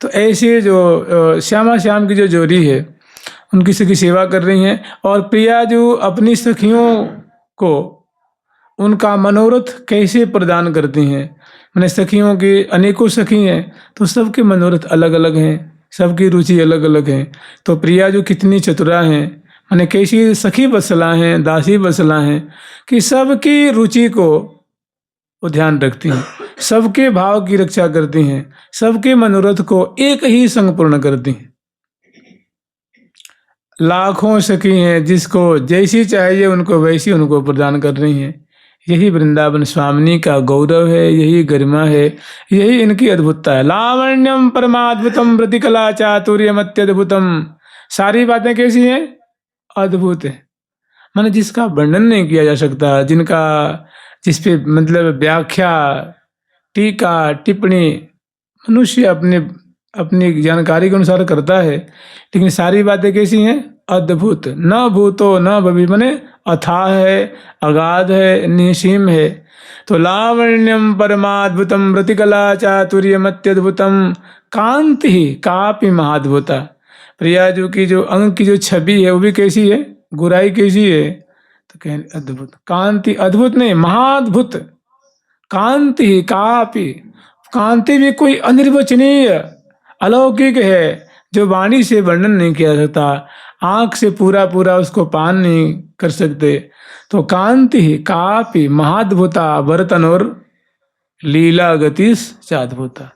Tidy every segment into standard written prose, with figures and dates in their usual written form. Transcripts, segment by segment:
तो ऐसे जो श्यामा श्याम की जो जोड़ी है उनकी सखी सेवा कर रही हैं। और प्रिया जो अपनी सखियों को उनका मनोरथ कैसे प्रदान करती हैं। मैंने सखियों की अनेकों सखी हैं तो सबके मनोरथ अलग अलग हैं, सबकी रुचि अलग अलग है। तो प्रिया जो कितनी चतुरा हैं, मैंने कैसी सखी बसला हैं, दासी बसला हैं कि सबकी रुचि को वो ध्यान रखती हैं, सबके भाव की रक्षा करती हैं, सबके मनोरथ को एक ही संग पूर्ण करती हैं। लाखों सखी हैं, जिसको जैसी चाहिए उनको वैसी उनको प्रदान कर रही हैं। यही वृंदावन स्वामिनी का गौरव है, यही गरिमा है, यही इनकी अद्भुतता है। लावण्यम परमाद्भुतम प्रतिकला चातुर्यम अत्यद्भुतम। सारी बातें कैसी हैं? अद्भुत है। माने जिसका वर्णन नहीं किया जा सकता, जिनका जिस पे मतलब व्याख्या, टीका, टिप्पणी मनुष्य अपने अपनी जानकारी के अनुसार करता है, लेकिन सारी बातें कैसी हैं? अद्भुत। न भूतो न भवि, माने अथाह है, अगाध है, निसीम है। तो लावण्यम परमाद्भुतम प्रतिकला चातुर्यम अत्यद्भुतम कांति ही कापि महाद्भुता। प्रियाजू की जो अंग की जो छवि है वो भी कैसी है? गुराई कैसी है? तो कहें अद्भुत। कांति अद्भुत नहीं, महाद्भुत। कांति ही कापि, कांति भी कोई अनिर्वचनीय अलौकिक है जो वाणी से वर्णन नहीं किया सकता, आंख से पूरा पूरा उसको पान नहीं कर सकते। तो कांति ही कापि महाद्भुता वर्तन और लीला गतिस चाद्भुता।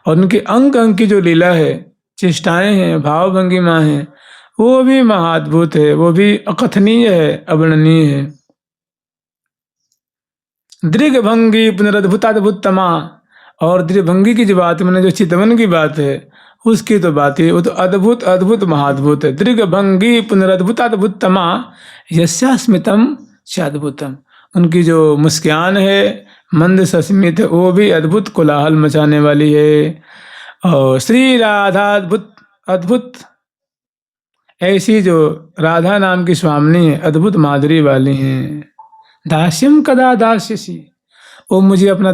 और उनके अंग अंग की जो लीला है, चेष्टाएं हैं, भाव भंगिमा है, वो भी महाद्भुत है, वो भी अकथनीय है, अवर्णनीय है। दृग्भंगी पुनरद्भुताद्भुतमा। और दृग्भंगी की जो बात मैंने जो चितवन की बात है उसकी तो बात है, वो तो अद्भुत अद्भुत महाद्भुत है। दृग्भंगी पुनरद्भुताद्भुतमा यस्यास्मितम चाद्भुतम। उनकी जो मुस्कान है मंद सस्मित है, वो भी अद्भुत कोलाहल मचाने वाली है। और श्री राधा अद्भुत अद्भुत, ऐसी जो राधा नाम की स्वामिनी है अद्भुत माधुरी वाली हैं। दास्यम कदा दास्यसी, वो मुझे अपना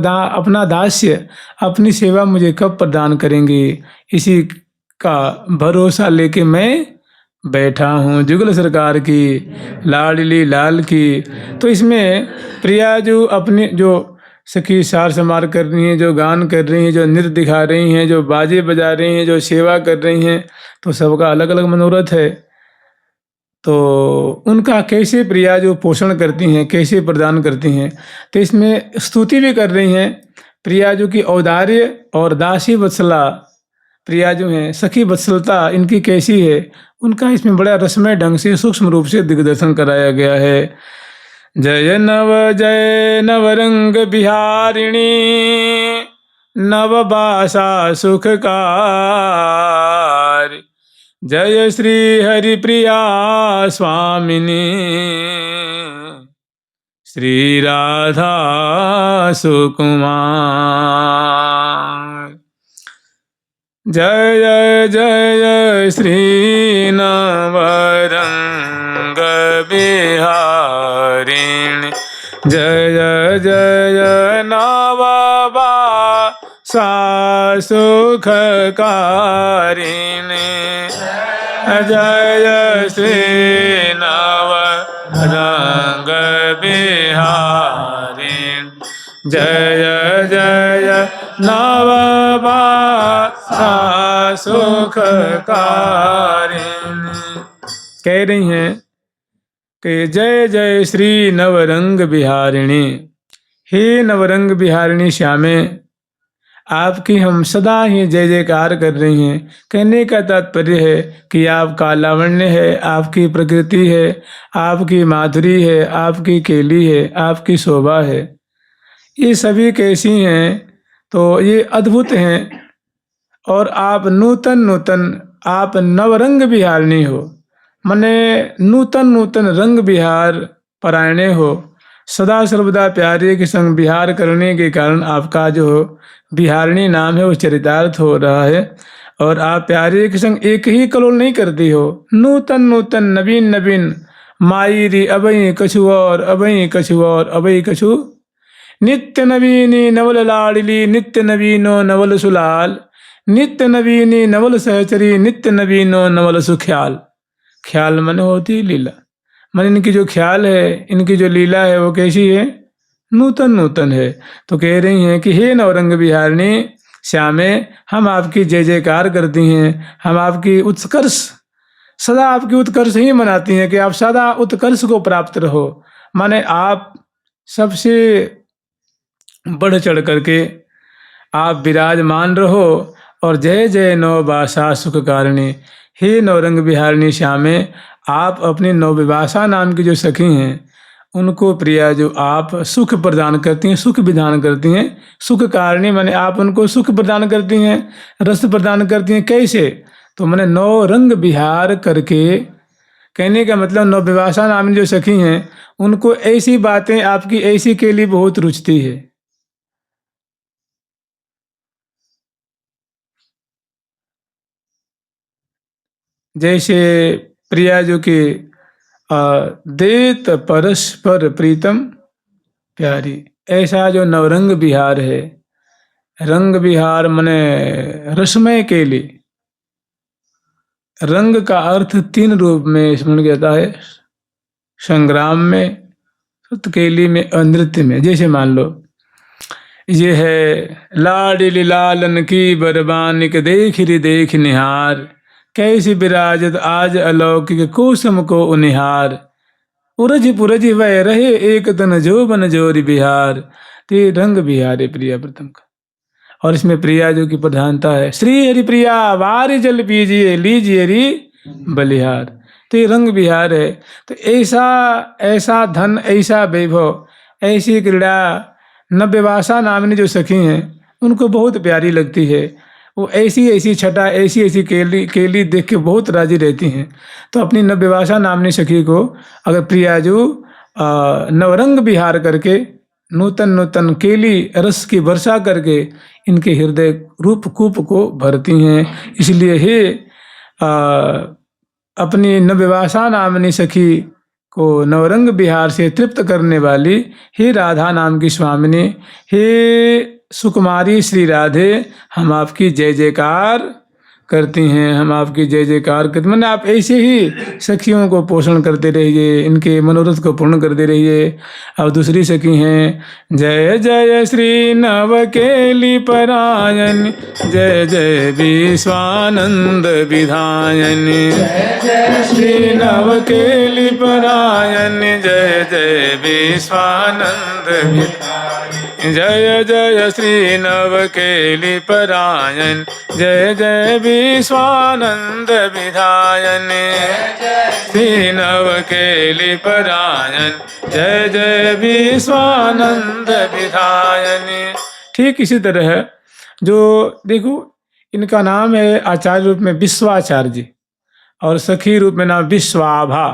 दास्य, अपनी सेवा मुझे कब प्रदान करेंगे, इसी का भरोसा लेके मैं बैठा हूँ। जुगल सरकार की लाडली लाल की। तो इसमें प्रिया जो अपनी जो सखी सार समार कर रही हैं, जो गान कर रही हैं, जो नृत्य दिखा रही हैं, जो बाजे बजा रही हैं, जो सेवा कर रही हैं, तो सबका अलग अलग मनोरथ है। तो उनका कैसे प्रिया जो पोषण करती हैं, कैसे प्रदान करती हैं, तो इसमें स्तुति भी कर रही हैं। प्रिया जो की औदार्य और दासी वत्सला प्रिया जो हैं, सखी वत्सलता इनकी कैसी है, उनका इसमें बड़ा रसमय ढंग से सूक्ष्म रूप से दिग्दर्शन कराया गया है। जय नवरंग बिहारिणी नवबासा सुखकार। जय श्री हरिप्रिया स्वामिनी श्री राधा सुकुमार। जय जय जय श्री नवरंग बिहारिणी। जय जय जय नवबासा सुखकारिणी। जय जय श्री नवरंग बिहारिणी। जय जय नवबासा सुखकारिणी। कह रही हैं कि जय जय श्री नवरंग बिहारिणी। हे नवरंग बिहारिणी श्यामे, आपकी हम सदा ही जय जयकार कर रही हैं। कहने का तात्पर्य है कि आपका लावण्य है, आपकी प्रकृति है, आपकी माधुरी है, आपकी केली है, आपकी शोभा है, ये सभी कैसी हैं? तो ये अद्भुत हैं। और आप नूतन नूतन, आप नवरंग बिहारिणी हो, माने नूतन नूतन रंग बिहार परायणे हो। सदा सर्वदा प्यारे के संग बिहार करने के कारण आपका जो बिहारिणी नाम है वो चरितार्थ हो रहा है। और आप प्यारे के संग एक ही कलोल नहीं करती हो, नूतन नूतन नवीन नवीन माई री अबई कछु और अबई कछु और अबई कछु। नित्य नवीनी नवल लाडली नित्य नवीनो नवल सुलाल। नित्य नवीनी नवल सहचरी नित्य नवीनो नवल सुख्याल। ख्याल मन होती लीला, मन इनकी जो ख्याल है, इनकी जो लीला है वो कैसी है? नूतन नूतन है। तो कह रही हैं कि हे नवरंग बिहारिणी श्यामे, हम आपकी जय जयकार करती हैं, हम आपकी उत्कर्ष, सदा आपकी उत्कर्ष ही मनाती हैं कि आप सदा उत्कर्ष को प्राप्त रहो। माने आप सबसे बढ़ चढ़ करके आप विराजमान रहो। और जय जय नवबासा सुख कारिणी, हे नवरंग बिहारिणी श्यामे, आप अपनी नवविभाषा नाम की जो सखी हैं उनको प्रिया जो आप सुख प्रदान करती हैं, सुख विधान करती हैं। सुख कारिणी माने आप उनको सुख प्रदान करती हैं, रस प्रदान करती हैं। कैसे? तो मैंने नौ रंग विहार करके, कहने का मतलब नवविभाषा नाम जो सखी हैं उनको ऐसी बातें आपकी ऐसी के लिए बहुत रुचती है। जैसे प्रिया जो कि देत परस्पर प्रीतम प्यारी, ऐसा जो नवरंग विहार है, रंग विहार मने रसमय के लिए। रंग का अर्थ 3 रूप में स्मरण जाता है, संग्राम में, सुतकेली में और नृत्य में। जैसे मान लो ये है लाडली लालन की बरबानिक देख रि देख निहार, कैसी विराजत आज अलौकिक कुसुम को उनिहार, उरज पुरज वह रहे एक तन जो बन जोरी बिहार। तो ये रंग बिहार है प्रिया प्रथम का। और इसमें प्रिया जो की प्रधानता है, श्री हरि प्रिया वारि जल पीजिए लीजिए री बलिहार। तो ये रंग बिहार है। तो ऐसा ऐसा धन, ऐसा वैभव, ऐसी क्रीड़ा नवविभाषा नामिनी जो सखी हैं उनको बहुत प्यारी लगती है। वो ऐसी ऐसी छटा, ऐसी ऐसी केली देख के बहुत राजी रहती हैं। तो अपनी नवविभाषा नामिनी सखी को अगर प्रियाजू नवरंग विहार करके नूतन नूतन केली रस की वर्षा करके इनके हृदय रूप कूप को भरती हैं। इसलिए हे अपनी नवविभाषा नामिनी सखी को नवरंग विहार से तृप्त करने वाली हे राधा नाम की स्वामिनी, हे सुकुमारी श्री राधे, हम आपकी जय जयकार करती हैं, हम आपकी जय जयकार करते। मैंने आप ऐसे ही सखियों को पोषण करते रहिए, इनके मनोरथ को पूर्ण करते रहिए। अब दूसरी सखी हैं, जय जय श्री नवकेली परायण, जय जय विश्वानंद विधायन, जय जय श्री नवकेली परायण, जय जय विश्वानंद विधायन, जय जय श्री नवकेली परायण, जय जय विश्वानंद विधायन, श्री नवकेली परायण, जय जय विश्वानंद विधायन। ठीक इसी तरह है जो देखो, इनका नाम है आचार्य रूप में विश्वाचार्य जी और सखी रूप में नाम विश्वाभा।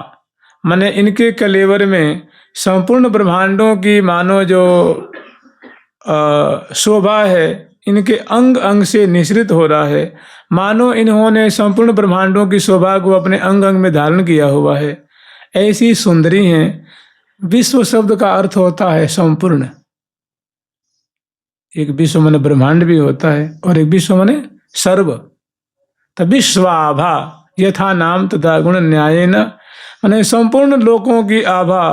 माने इनके कलेवर में संपूर्ण ब्रह्मांडों की मानो जो शोभा है इनके अंग अंग से निश्रित हो रहा है। मानो इन्होंने संपूर्ण ब्रह्मांडों की शोभा को अपने अंग अंग में धारण किया हुआ है। ऐसी सुंदरी हैं। विश्व शब्द का अर्थ होता है संपूर्ण। एक विश्व माने ब्रह्मांड भी होता है और एक विश्व माने सर्व। तो विश्वाभा यथा नाम तथा गुण न्याय न, माने संपूर्ण लोकों की आभा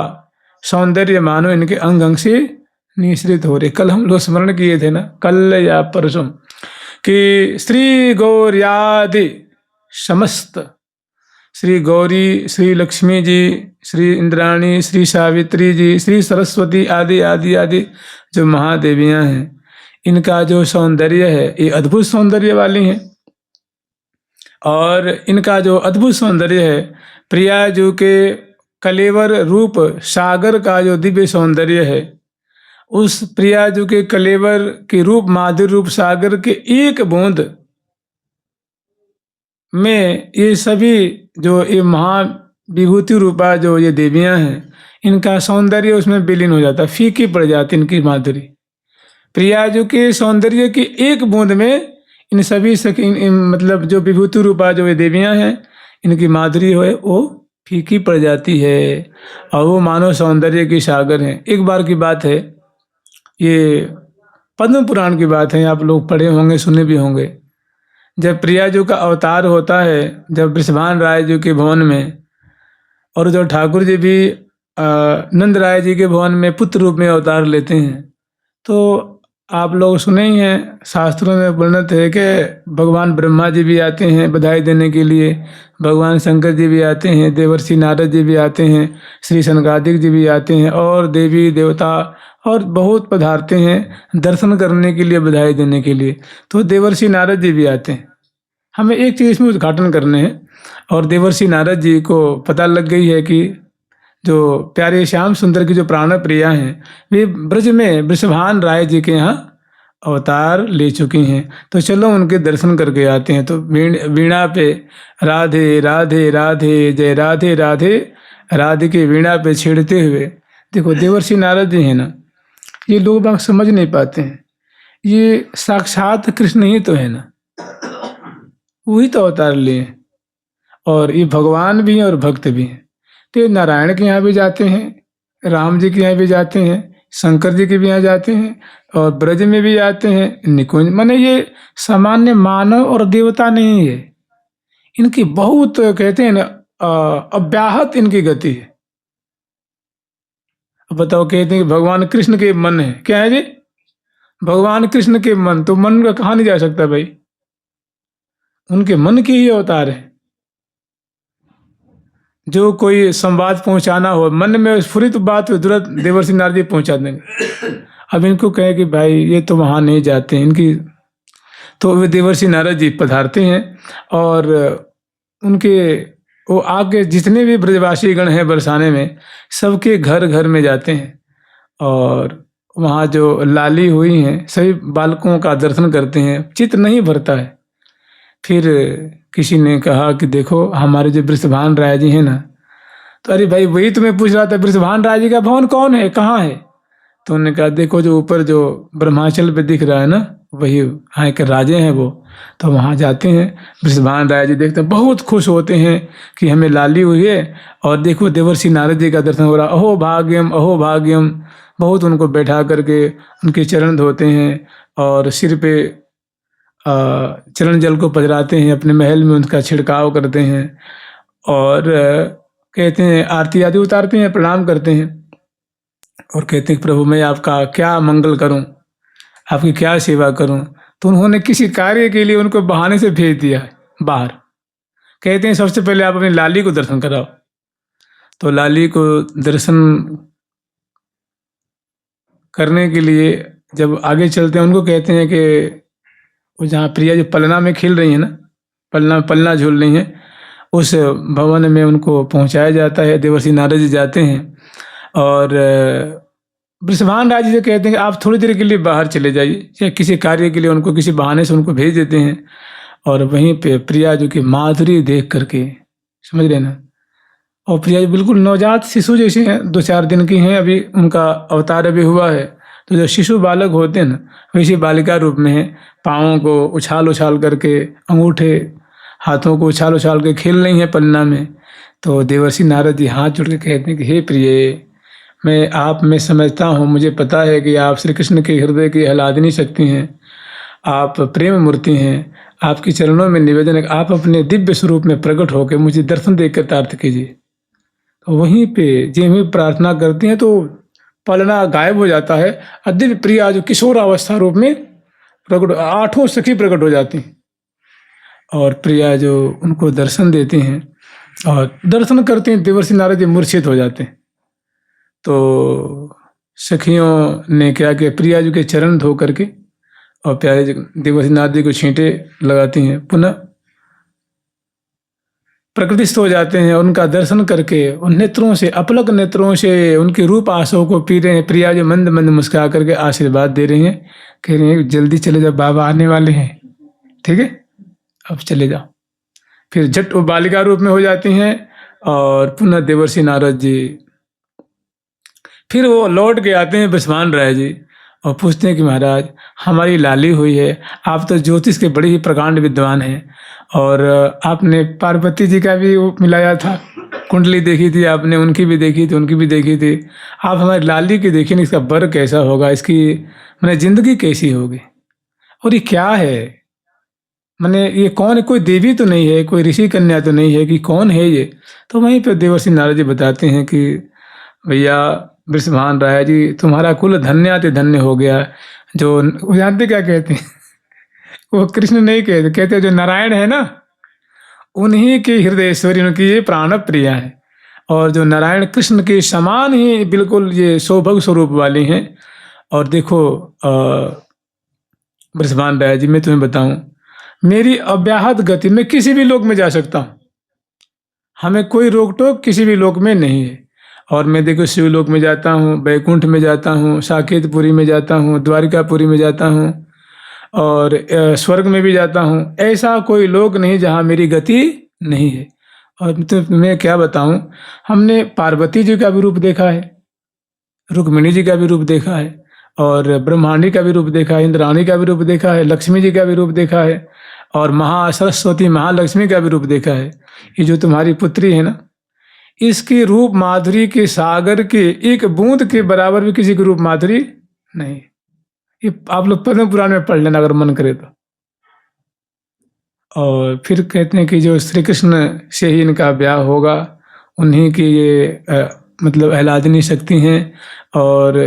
सौंदर्य मानो इनके अंग अंग से निश्रित हो रहे। कल हम लोग स्मरण किए थे ना, कल या परसों, कि श्री गौर्यादि समस्त, श्री गौरी, श्री लक्ष्मी जी, श्री इंद्राणी, श्री सावित्री जी, श्री सरस्वती आदि आदि आदि जो महादेवियां हैं, इनका जो सौंदर्य है ये अद्भुत सौंदर्य वाली हैं। और इनका जो अद्भुत सौंदर्य है, प्रियाजू के कलेवर रूप सागर का जो दिव्य सौंदर्य है, उस प्रियाजू के कलेवर के रूप माधुर्य रूप सागर के एक बूंद में ये सभी जो ये महाविभूति रूपा जो ये देवियां हैं, इनका सौंदर्य उसमें विलीन हो जाता, फीकी पड़ जाती इनकी माधुरी। प्रियाजू के सौंदर्य की एक बूंद में इन सभी मतलब जो विभूति रूपा जो ये देवियां हैं, इनकी माधुरी हो वो फीकी पड़ जाती है और वो मानव सौंदर्य की सागर हैं। एक बार की बात है, ये पद्म पुराण की बात है, आप लोग पढ़े होंगे, सुने भी होंगे, जब प्रिया जी का अवतार होता है, जब वृषभान राय जी के भवन में, और जो ठाकुर जी भी नंद राय जी के भवन में पुत्र रूप में अवतार लेते हैं, तो आप लोग सुने ही हैं, शास्त्रों में वर्णित है कि भगवान ब्रह्मा जी भी आते हैं बधाई देने के लिए, भगवान शंकर जी भी आते हैं, देवर्षि नारद जी भी आते हैं, श्री सनकादिक जी भी आते हैं, और देवी देवता और बहुत पधारते हैं दर्शन करने के लिए, बधाई देने के लिए। तो देवर्षि नारद जी भी आते हैं। हमें एक चीज़ इसमें उद्घाटन करने हैं, और देवर्षि नारद जी को पता लग गई है कि जो प्यारे श्याम सुंदर की जो प्राण प्रिया हैं, वे ब्रज में वृषभान राय जी के यहाँ अवतार ले चुकी हैं। तो चलो उनके दर्शन करके आते हैं। तो वीणा पे राधे राधे राधे जय राधे राधे, राधे की वीणा पे छेड़ते हुए, देखो देवर्षि नारद जी हैं ना, ये लोग बाग समझ नहीं पाते हैं, ये साक्षात कृष्ण ही तो है ना, वही तो अवतार लिए, और ये भगवान भी हैं और भक्त भी हैं। तो ये नारायण के यहाँ भी जाते हैं, राम जी के यहाँ भी जाते हैं, शंकर जी के भी यहाँ जाते हैं, और ब्रज में भी जाते हैं, निकुंज। माने ये सामान्य मानव और देवता नहीं है, इनकी बहुत कहते हैं ना अव्याहत इनकी गति है। अब बताओ, कहते हैं कि भगवान कृष्ण के मन है, क्या है जी? भगवान कृष्ण के मन, तो मन का कहाँ नहीं जा सकता भाई, उनके मन की ही अवतार है। जो कोई संवाद पहुंचाना हो, मन में स्फुरित बात तुरंत देवर्षि नारद जी पहुंचा देंगे। अब इनको कहे कि भाई ये तो वहां नहीं जाते हैं इनकी, तो वे देवर्षि नारद जी पधारते हैं, और उनके वो आगे जितने भी ब्रजवासी गण हैं बरसाने में, सबके घर घर में जाते हैं, और वहाँ जो लाली हुई हैं सभी बालकों का दर्शन करते हैं, चित्त नहीं भरता है। फिर किसी ने कहा कि देखो हमारे जो वृषभान राय जी हैं ना, तो अरे भाई वही तुम्हें पूछ रहा था, वृषभान राय जी का भवन कौन है, कहाँ है? तो उन्होंने कहा देखो जो ऊपर जो ब्रह्माचल पे दिख रहा है ना, वही यहाँ के राजे हैं वो। तो वहाँ जाते हैं, वृषभान राय जी देखते हैं, बहुत खुश होते हैं कि हमें लाली हुई है, और देखो देवर्षि नारद जी का दर्शन हो रहा, अहो भाग्यम अहो भाग्यम। बहुत उनको बैठा करके उनके चरण धोते हैं, और सिर पे चरण जल को पधराते हैं, अपने महल में उनका छिड़काव करते हैं, और कहते हैं आरती आदि उतारते हैं, प्रणाम करते हैं, और कहते हैं प्रभु मैं आपका क्या मंगल करूं, आपकी क्या सेवा करूं। तो उन्होंने किसी कार्य के लिए उनको बहाने से भेज दिया बाहर। कहते हैं सबसे पहले आप अपनी लाली को दर्शन कराओ। तो लाली को दर्शन करने के लिए जब आगे चलते हैं, उनको कहते हैं कि वो जहाँ प्रिया जो पलना में खेल रही है ना, पलना झूल रही हैं, उस भवन में उनको पहुंचाया जाता है। देवर्षि नारद जी जाते हैं, और वृषभान राय जी से कहते हैं कि आप थोड़ी देर के लिए बाहर चले जाइए, या किसी कार्य के लिए उनको किसी बहाने से उनको भेज देते हैं। और वहीं पे प्रिया जी की माधुरी देख करके, समझ रहे ना, और प्रिया जी बिल्कुल नवजात शिशु जैसे हैं, 2-4 दिन की हैं, अभी उनका अवतार अभी हुआ है। तो जो शिशु बालक होते हैं ना, वैसी बालिका रूप में है, पाँवों को उछाल उछाल करके, अंगूठे हाथों को उछाल उछाल के खेल रही हैं पन्ना में। तो देवर्षि नारद जी हाथ जोड़ के कहते हैं कि हे प्रिय, मैं समझता हूँ, मुझे पता है कि आप श्री कृष्ण के हृदय की आह्लादिनी शक्ति हैं, आप प्रेम मूर्ति हैं, आपके चरणों में निवेदन है, आप अपने दिव्य स्वरूप में प्रकट होकर मुझे दर्शन देकर तार्थ कीजिए। तो वहीं पे जब भी प्रार्थना करती हैं तो पलना गायब हो जाता है, और दिव्य प्रिया जो किशोर अवस्था रूप में प्रकट, 8 सखी प्रकट हो जाती हैं, और प्रिया जो उनको दर्शन देते हैं और दर्शन करते हैं, देवर्षि नारद जी मूर्छित हो जाते हैं। तो सखियों ने क्या किया, प्रिया जी के चरण धो करके और प्यारे देवर्षि नारद जी को छींटे लगाती हैं, पुनः प्रकृतिस्थ हो जाते हैं। उनका दर्शन करके उन नेत्रों से, अपलक नेत्रों से उनके रूप आंसुओं को पी रहे हैं। प्रिया जी मंद मंद मुस्कुरा करके आशीर्वाद दे रही हैं, कह रही हैं जल्दी चले जाओ, बाबा आने वाले हैं, ठीक है, अब चले जाओ। फिर झट वो बालिका रूप में हो जाती हैं, और पुनः देवर्षि नारद जी फिर वो लौट के आते हैं वृषभान राय जी, और पूछते हैं कि महाराज हमारी लाली हुई है, आप तो ज्योतिष के बड़े ही प्रकांड विद्वान हैं, और आपने पार्वती जी का भी वो मिलाया था, कुंडली देखी थी आपने, उनकी भी देखी थी, उनकी भी देखी थी, आप हमारी लाली की देखिए, इसका बर कैसा होगा, इसकी मैंने जिंदगी कैसी होगी, और ये क्या है, मैंने ये कौन है, कोई देवी तो नहीं है, कोई ऋषि कन्या तो नहीं है कि कौन है ये। तो वहीं पे देवर्षि नारद जी बताते हैं कि भैया वृषभान राय जी, तुम्हारा कुल धन्याति धन्य हो गया। जो वो जानते क्या कहते हैं वो कृष्ण नहीं कहते, कहते जो नारायण है ना, उन्हीं की हृदयेश्वरी, उनकी ये प्राण प्रिया है। और जो नारायण कृष्ण के समान ही बिल्कुल ये सौभग स्वरूप वाली हैं। और देखो वृषभान राय जी, मैं तुम्हें बताऊं, मेरी अव्याहत गति में किसी भी लोक में जा सकता हूँ, हमें कोई रोक टोक किसी भी लोक में नहीं है। और मैं देखो शिवलोक में जाता हूँ, बैकुंठ में जाता हूँ, साकेतपुरी में जाता हूँ, द्वारिकापुरी में जाता हूँ, और स्वर्ग में भी जाता हूँ। ऐसा कोई लोक नहीं जहाँ मेरी गति नहीं है। और तो मैं क्या बताऊँ, हमने पार्वती जी का भी रूप देखा है, रुक्मिणी जी का भी रूप देखा है, और ब्रह्मांडी का भी रूप देखा है, इंद्राणी का भी रूप देखा है, लक्ष्मी जी का भी रूप देखा है, और महासरस्वती महालक्ष्मी का भी रूप देखा है। ये जो तुम्हारी पुत्री है ना, इसकी रूप माधुरी के सागर के एक बूंद के बराबर भी किसी की रूप माधुरी नहीं। ये आप लोग पद्म पुराण में पढ़ लेना अगर मन करे तो। और फिर कहते हैं कि जो श्री कृष्ण से ही इनका ब्याह होगा, उन्हीं की ये मतलब अहलादिनी शक्ति हैं। और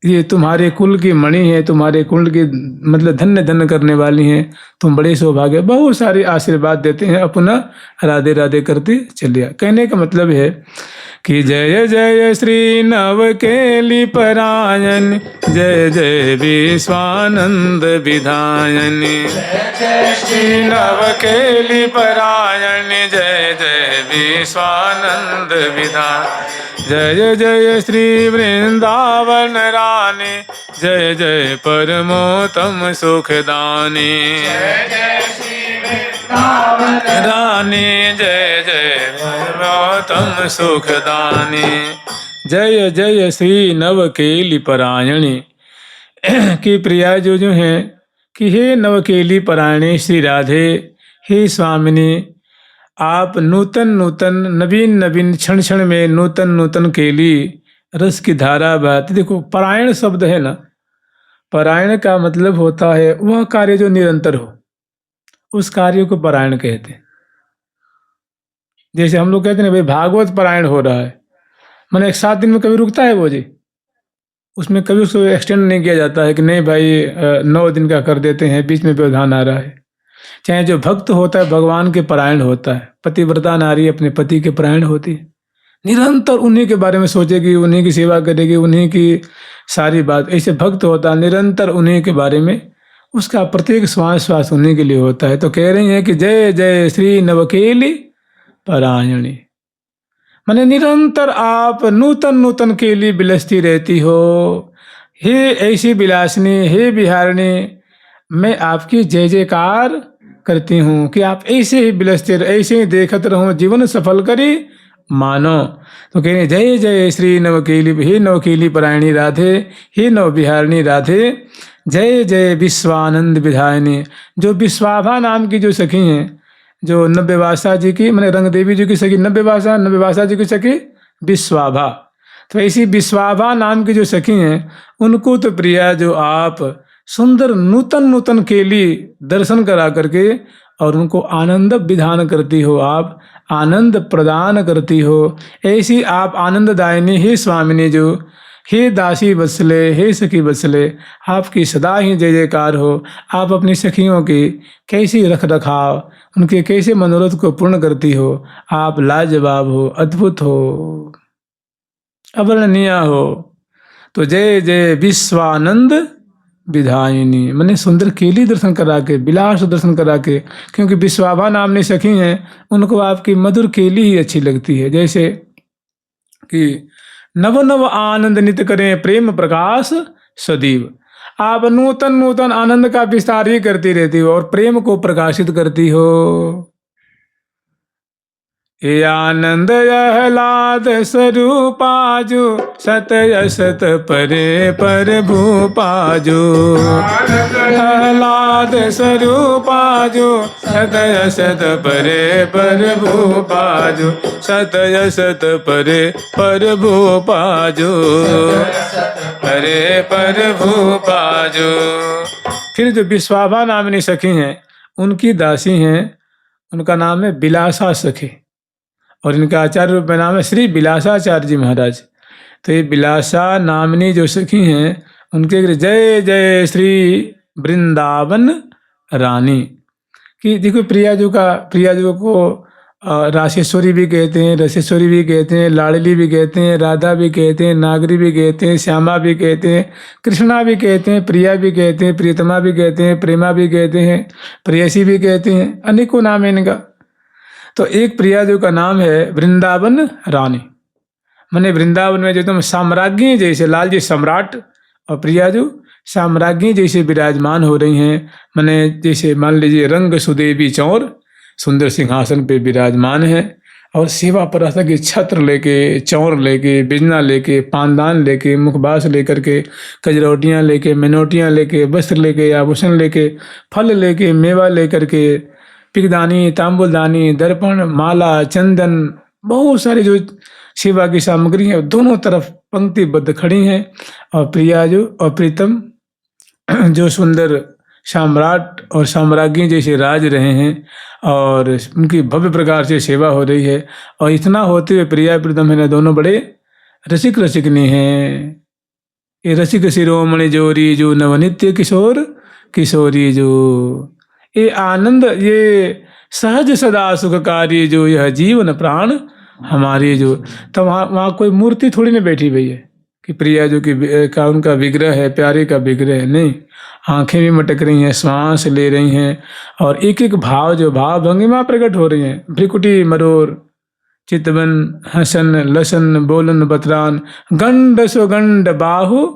ये तुम्हारे कुल की मणि है, तुम्हारे कुल की मतलब धन्य धन्य करने वाली हैं, तुम बड़े सौभाग्य। बहुत सारे आशीर्वाद देते हैं, अपना राधे राधे करते चलिए। कहने का मतलब है कि जय जय श्री नवकेली परायण, जय जय विश्वानंद विधायन, जय जय श्री नवकेली परायण, जय जय विश्वानंद विधायन, जय जय श्री वृंदावन रानी, जय जय परमोत्तम सुखदानी, जय जय श्री वृंदावन रानी, जय जय परमोत्तम सुखदानी, जय जय श्री नवकेली परायणी। की प्रिया जो हैं कि हे नवकेली परायणी श्री राधे, हे स्वामिनी, आप नूतन नूतन नवीन नवीन क्षण क्षण में नूतन नूतन केली रस की धारा बहती। देखो परायण शब्द है ना, परायण का मतलब होता है वह कार्य जो निरंतर हो, उस कार्य को परायण कहते हैं। जैसे हम लोग कहते हैं भाई भागवत परायण हो रहा है, मैंने 7 दिन में कभी रुकता है वो जी, उसमें कभी उसको एक्सटेंड नहीं किया जाता है कि नहीं भाई 9 दिन का कर देते हैं, बीच में व्यवधान आ रहा है। चाहे जो भक्त होता है भगवान के परायण होता है, पतिव्रता नारी अपने पति के परायण होती है, निरंतर उन्हीं के बारे में सोचेगी, उन्हीं की सेवा करेगी, उन्हीं की सारी बात। ऐसे भक्त होता है निरंतर उन्हीं के बारे में, उसका प्रत्येक श्वास श्वास उन्हीं के लिए होता है। तो कह रही हैं कि जय जय श्री नवकेली परायणी, माने निरंतर आप नूतन नूतन केली बिलसती रहती हो। हे ऐसी विलासिनी, हे बिहारिणी, मैं आपकी जय जयकार करती हूँ कि आप ऐसे ही बिलसते, ऐसे ही देखते रहो, जीवन सफल करी मानो। तो कह रहे जय जय श्री नवकेली, हे नवकेली परायणी राधे, हे नव बिहारिणी राधे, जय जय विश्वानंद विधायनी। जो विश्वाभा नाम की जो सखी हैं, जो नव्यवासा जी की मैंने रंग देवी जी की सखी नव्यवासा जी की सखी विश्वाभा, तो ऐसी विश्वाभा नाम की जो सखी हैं, उनको तो प्रिया जो आप सुंदर नूतन नूतन केली दर्शन करा करके और उनको आनंद विधान करती हो, आप आनंद प्रदान करती हो। ऐसी आप आनंददायिनी ही स्वामिनी जो, हे दासी वत्सले, हे सखी वत्सले, आपकी सदा ही जय जयकार हो। आप अपनी सखियों की कैसी रख रखाव, उनके कैसे मनोरथ को पूर्ण करती हो। आप लाजवाब हो, अद्भुत हो, अवर्णनीय हो। तो जय जय विश्वानंद विधायिनी, मैंने सुंदर केली दर्शन करा के, विलास दर्शन करा के, क्योंकि विश्वाभा नामनी सखी हैं, उनको आपकी मधुर केली ही अच्छी लगती है। जैसे कि नव नव आनंद नित्य करें प्रेम प्रकाश सदैव, आप नूतन नूतन आनंद का विस्तार ही करती रहती हो और प्रेम को प्रकाशित करती हो। ये आनंद आह्लाद स्वरूपाजु, सत असत परे पर भूपाजु, आह्लाद स्वरूपाजु, सत असत परे पर भूपाजु, सत असत परे पर भूपाजु, परे पर भूपाजु। फिर जो विश्वाभा नामनी सखी हैं, उनकी दासी हैं, उनका नाम है बिलासा सखी, और इनका आचार्य रूप में नाम है श्री बिलासाचार्य जी महाराज। तो ये बिलासा नामनी जो सखी हैं, उनके जय जय श्री वृंदावन रानी। कि देखो प्रियाजू को राशेश्वरी भी कहते हैं, रसेश्वरी भी कहते हैं, लाडली भी कहते हैं, राधा भी कहते हैं, नागरी भी कहते हैं, श्यामा भी कहते हैं, कृष्णा भी कहते हैं, प्रिया भी कहते हैं, प्रियतमा भी कहते हैं, प्रेमा भी कहते हैं, प्रेयसी भी कहते हैं, अनेकों नाम है इनका। तो एक प्रियाजू का नाम है वृंदावन रानी, माने वृंदावन में जो तुम साम्राज्ञी जैसे, लाल जी सम्राट और प्रियाजू साम्राज्ञी जैसे विराजमान हो रही हैं। माने जैसे मान लीजिए रंग सुदेवी चौर सुंदर सिंहासन पे विराजमान है, और सेवा परासा के छत्र लेके, चौर लेके, बिजना लेके, पानदान लेके, मुखबास लेकर के, कजरौटियाँ लेके, मिनोटियाँ लेके, वस्त्र लेके, आभूषण लेके, फल लेके, मेवा लेकर के, पिगदानी, तांबुलदानी, दर्पण, माला, चंदन, बहुत सारी जो सेवा की सामग्री है दोनों तरफ पंक्तिबद्ध खड़ी हैं। और प्रियाजू और प्रीतम जो सुंदर सम्राट और साम्राज्ञी जैसे राज रहे हैं, और उनकी भव्य प्रकार से सेवा हो रही है। और इतना होते हुए प्रिया प्रीतम है दोनों बड़े रसिक रसिकनी हैं। ये रसिक शिरोमणि जोरी जो नवनित्य किशोर किशोरी जो, ये आनंद, ये सहज सदा सुखकारी जो, यह जीवन प्राण हमारी जो। तो वहाँ कोई मूर्ति थोड़ी ना बैठी हुई है कि प्रिया जो का उनका विग्रह है, प्यारे का विग्रह है, नहीं। आंखें भी मटक रही हैं, श्वास ले रही हैं, और एक एक भाव जो भाव भंगिमा प्रकट हो रही हैं। भ्रिकुटी मरोर, चितवन, हसन, लसन, बोलन, बतरान, गंड सुगंड बाहु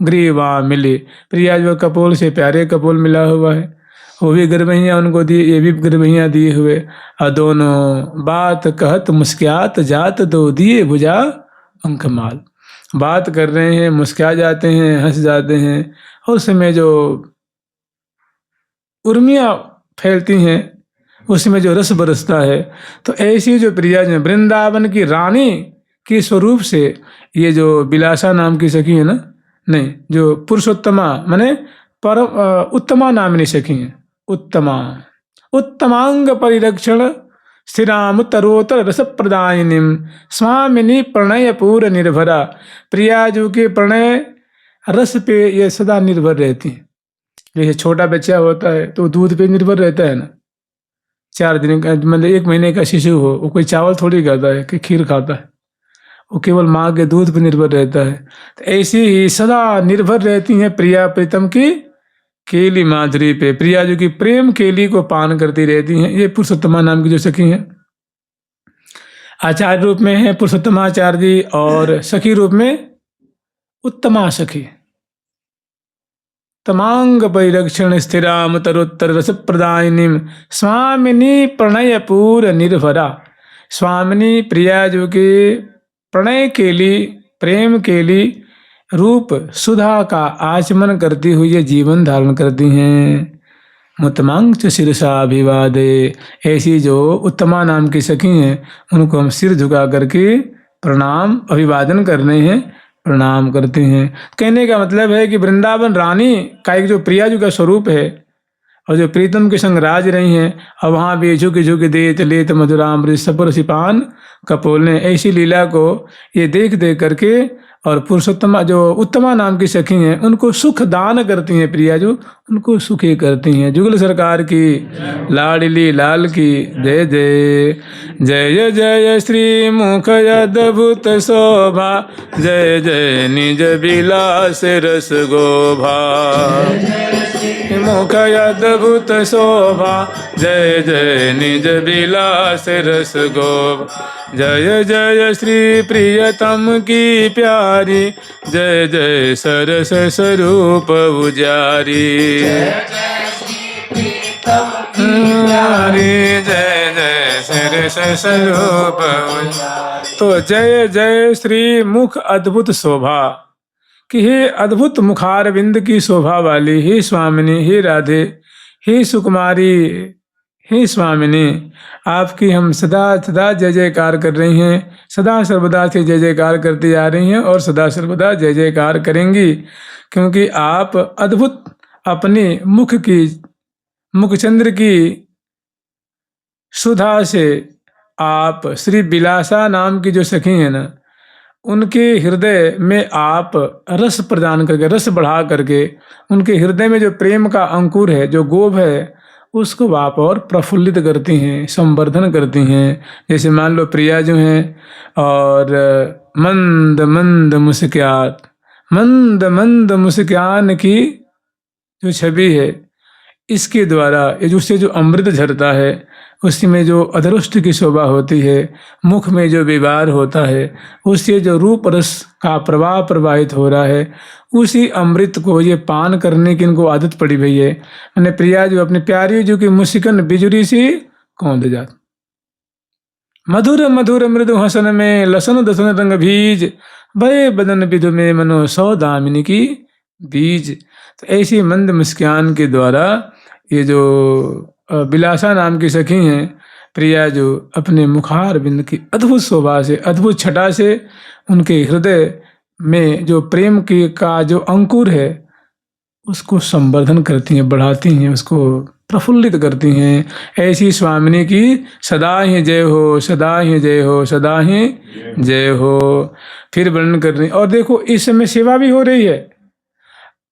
ग्रीवा मिले। प्रिया जो कपोल से प्यारे कपोल मिला हुआ है, वो भी गर्भैया उनको दिए, ये भी गर्भैया दिए हुए। और दोनों बात कहत मुस्क्यात जात, दो दिए भुजा अंकमाल। बात कर रहे हैं, मुस्कुरा जाते हैं, हंस जाते हैं, और उस समय जो उर्मियाँ फैलती हैं, उसमें जो रस बरसता है। तो ऐसी जो प्रिया जो वृंदावन की रानी के स्वरूप से, ये जो बिलासा नाम की सखी है ना, नहीं, जो पुरुषोत्तमा माने परम उत्तमा नामनी सखी है, उत्तमा, उत्तमांग परिरक्षण स्थिरामुत्तरोत्तर रस प्रदायिनीम स्वामिनी प्रणय पूर्ण निर्भरा। प्रियाजू के प्रणय रस पे ये सदा निर्भर रहती हैं। जैसे छोटा बच्चा होता है तो दूध पे निर्भर रहता है ना, 4 दिन का, मतलब 1 महीने का शिशु हो, वो कोई चावल थोड़ी खाता है कि खीर खाता है, वो केवल माँ के दूध पर निर्भर रहता है। तो ऐसी ही सदा निर्भर रहती हैं प्रिया प्रीतम की केली माधुरी पे। प्रियाजू की प्रेम केली को पान करती रहती हैं। ये पुरुषोत्तमा नाम की जो सखी हैं, आचार्य रूप में है पुरुषोत्तमाचार्य जी, और सखी रूप में उत्तमा सखी। तमांग परिरक्षण स्थिराम तरोत्तर रस प्रदायिनीम स्वामिनी प्रणय पूर्ण निर्भरा। स्वामिनी प्रियाजू के प्रणय केली, प्रेम केली रूप सुधा का आचमन करती हुई जीवन धारण करती हैं। मुतमांग च शिरसा अभिवादे। ऐसी जो उत्तमा नाम की सखी हैं, उनको हम सिर झुका करके प्रणाम अभिवादन करने हैं, प्रणाम करते हैं। कहने का मतलब है कि वृंदावन रानी का एक जो प्रियाजू का स्वरूप है, और जो प्रीतम के संग राज रही हैं, और वहाँ भी झुक झुक देत लेत मधुरामृत सपुर सिपान कपोल ने, ऐसी लीला को ये देख देख करके, और पुरुषोत्तमा जो उत्तमा नाम की सखी हैं, उनको सुख दान करती हैं। प्रियाजू उनको सुखी करती हैं। जुगल सरकार की, लाडली लाल की जय जय। जय जय श्री मुख अद्भुत शोभा, जय जय निज विलास रस गोभा। मुख अद्भुत शोभा, जय जय निज विलास रस गोभा। जय जय श्री प्रियतम की प्यारी, जय जय सरस स्वरूप उजारी। जय जय सरस स्वरूप। तो जय जय श्री मुख अद्भुत शोभा, कि हे अद्भुत मुखारविंद की शोभा वाली, हे स्वामिनी, हे राधे, हे सुकुमारी, हे स्वामिनी, आपकी हम सदा सदा जय जयकार कर रही हैं। सदा सर्वदा से जय जयकार करती आ रही हैं, और सदा सर्वदा जय जयकार करेंगी, क्योंकि आप अद्भुत अपने मुख की मुखचंद्र की सुधा से आप श्री बिलासा नाम की जो सखी हैं ना, उनके हृदय में आप रस प्रदान करके, रस बढ़ा करके, उनके हृदय में जो प्रेम का अंकुर है, जो गोभ है, उसको आप और प्रफुल्लित करती हैं, संवर्धन करती हैं। जैसे मान लो प्रिया जो हैं, और मंद मंद मुस्क्यात, मंद मंद मुस्कान की जो छवि है, इसके द्वारा ये जो उससे जो अमृत झरता है, उसी में जो अधरुष्ट की शोभा होती है, मुख में जो विवार होता है, उससे जो रूप रस का प्रवाह प्रवाहित हो रहा है, उसी अमृत को ये पान करने की इनको आदत पड़ी हुई है। मैंने प्रिया जो अपनी प्यारी जो कि मुस्किन बिजुरी सी कौंध जात, मधुर मधुर मृदु हसन में लसन दसन रंग बीज, भय बदन विधु में मनो सौदामिनी की बीज। तो ऐसी मंद मुस्कान के द्वारा ये जो बिलासा नाम की सखी हैं प्रिया, जो अपने मुखार बिंद की अद्भुत शोभा से, अद्भुत छटा से, उनके हृदय में जो प्रेम की का जो अंकुर है, उसको संवर्धन करती हैं, बढ़ाती हैं, उसको प्रफुल्लित करती हैं। ऐसी स्वामिनी की सदा ही जय हो, सदा ही जय हो, सदा ही जय हो। फिर वर्णन कर रही, और देखो इस समय सेवा भी हो रही है।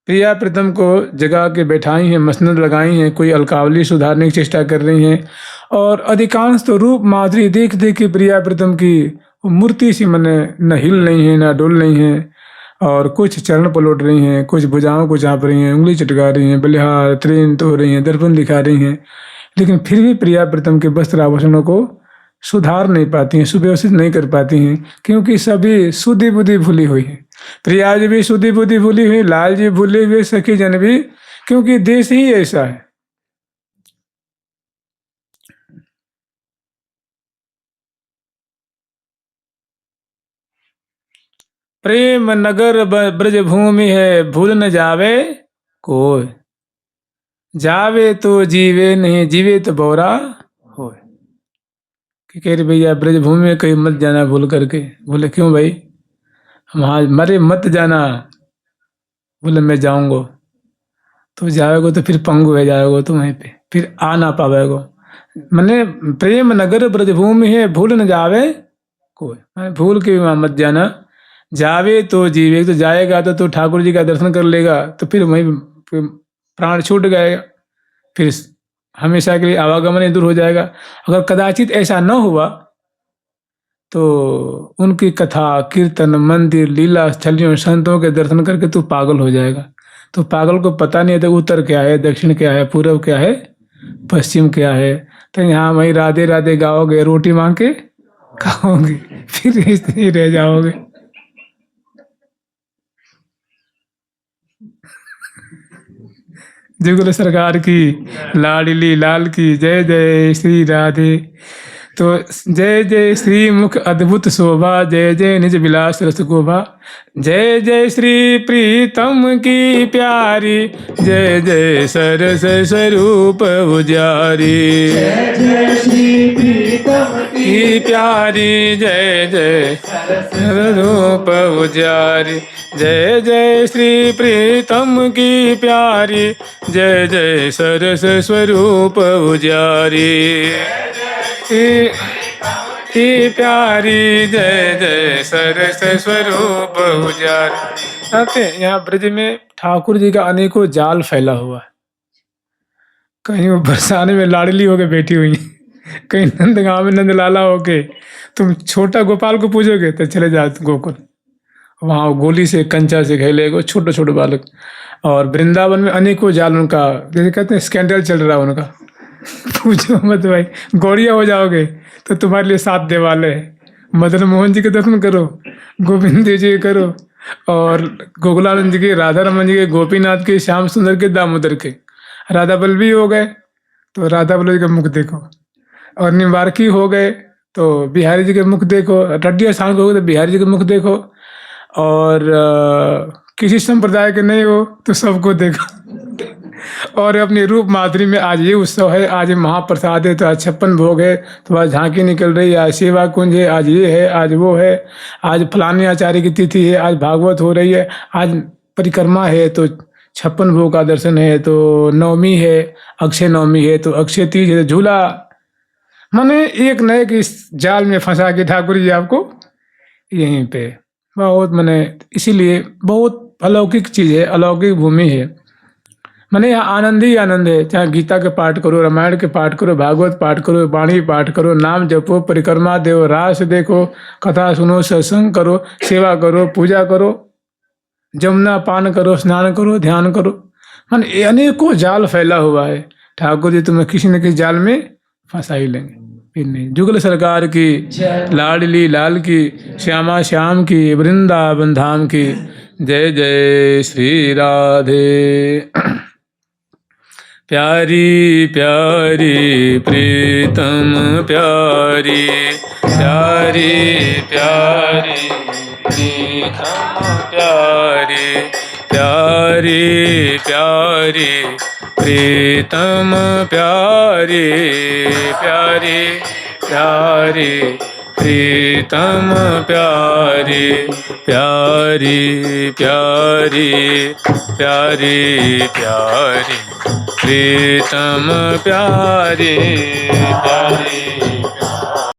प्रिया प्रीतम को जगा के बैठाई हैं, मसनद लगाई हैं, कोई अलकावली सुधारने की चेष्टा कर रही हैं, और अधिकांश तो रूप माधुरी देख देख के प्रिया प्रीतम की वो मूर्ति सी मने न हिल रही हैं, न डोल रही हैं, और कुछ चरण पलट रही हैं, कुछ भुजाओं को चाप रही हैं, उंगली चटका रही हैं, बलिहार त्रिन तो रही हैं, दर्पण दिखा रही हैं, लेकिन फिर भी प्रिया प्रीतम के वस्त्र आभूषणों को सुधार नहीं पाती हैं, सुव्यवस्थित नहीं कर पाती हैं, क्योंकि सभी सुधि बुद्धि भूली हुई है। प्रिया जी भी सुधि बुद्धि भूली हुई, लाल जी भूले हुए, सखी जन भी, क्योंकि देश ही ऐसा है। प्रेम नगर ब्रज भूमि है, भूल न जावे कोई, जावे तो जीवे, नहीं जीवे तो बोरा हो। कह रहे भैया ब्रज भूमि में कहीं मत जाना भूल करके। बोले क्यों भाई? वहाँ मरे मत जाना। बोले मैं जाऊंगा। तो जाएगो तो फिर पंगु है जाएगो तो वहीं पे, फिर आ ना पावेगो। मैंने प्रेम नगर ब्रजभूमि है, भूल न जावे कोई, मैंने भूल के वहाँ मत जाना। जावे तो जीवे, तो जाएगा तो ठाकुर जी का दर्शन कर लेगा, तो फिर वहीं प्राण छूट गएगा, फिर हमेशा के लिए आवागमन ही दूर हो जाएगा। अगर कदाचित ऐसा न हुआ तो उनकी कथा कीर्तन मंदिर लीला स्थलियों संतों के दर्शन करके तू पागल हो जाएगा। तो पागल को पता नहीं है तो उत्तर क्या है, दक्षिण क्या है, पूर्व क्या है, पश्चिम क्या है। तो यहाँ वहीं राधे राधे गाओगे, रोटी मांग के खाओगे, फिर ऐसे ही रह जाओगे। जुगल सरकार की लाडली लाल की जय जय श्री राधे। तो जय जय श्री मुख अद्भुत शोभा, जय जय निज विलास रस गोभा, जय जय श्री प्रीतम की प्यारी, जय जय सरस स्वरूप उजारी, जय जय श्री प्रीतम की प्यारी, जय जय स्वरूप उजारी, जय जय श्री प्रीतम की प्यारी, जय जय सरस स्वरूप उजारी, की प्यारी, जय जय सरस स्वरूप उजारी। यहाँ ब्रज में ठाकुर जी का अनेकों जाल फैला हुआ है। कहीं वो बरसाने में लाडली होके बैठी हुई है, कहीं नंदगांव में नंदलाला होके। तुम छोटा गोपाल को पूछोगे तो चले जाओ गोकुल, वहाँ गोली से कंचा से खेलेगा छोटे छोटे बालक। और वृंदावन में अनेकों जाल उनका, जैसे कहते हैं स्कैंडल चल रहा है उनका, पूछो मत भाई। गौड़िया हो जाओगे तो तुम्हारे लिए 7 देवालय है। मदन मोहन जी के दर्शन करो, गोविंद जी के करो, और गोकुलानंद जी के, राधा रमन जी के, गोपीनाथ के, श्याम सुंदर के, दामोदर के। राधा बल्लभी हो गए तो राधा बल्लभ जी का मुख देखो, और निम्बारकी हो गए तो बिहारी जी के मुख देखो, रड्डिया सांग हो गए तो बिहारी जी के मुख देखो, और किसी संप्रदाय के नहीं हो तो सबको देखो। और अपनी रूप माधुरी में आज ये उत्सव है, आज महाप्रसाद है, तो आज 56 भोग है, तो आज झांकी निकल रही है, आज सेवा कुंज है, आज ये है, आज वो है, आज फलाने आचार्य की तिथि है, आज भागवत हो रही है, आज परिक्रमा है, तो 56 भोग का दर्शन है, तो नवमी है, अक्षय नवमी है, तो अक्षय तीज है, झूला। माने एक नए के इस जाल में फंसा के ठाकुर जी आपको यहीं पे बहुत माने, इसीलिए बहुत अलौकिक चीज है, अलौकिक भूमि है। माने यहाँ आनंद ही आनंद है। चाहे गीता के पाठ करो, रामायण के पाठ करो, भागवत पाठ करो, वाणी पाठ करो, नाम जपो, परिक्रमा देव, रास देखो, कथा सुनो, सत्संग करो, सेवा करो, पूजा करो, जमुना पान करो, स्नान करो, ध्यान करो। मन अनेकों जाल फैला हुआ है। ठाकुर जी तुम्हें किसी न किसी जाल में फंसा ही लेंगे, फिर नहीं। जुगल सरकार की, लाडली लाल की, श्यामा श्याम की, वृंदावन धाम की जय जय श्री राधे। प्यारी प्यारी प्रीतम प्यारी, प्यारी प्यारी प्रीतम प्यारी, प्यारी प्यारी प्रीतम प्यारी, प्यारी प्यारी प्रीतम प्यारी, प्यारी प्यारी प्यारी प्यारी प्रीतम प्यारी, प्यारी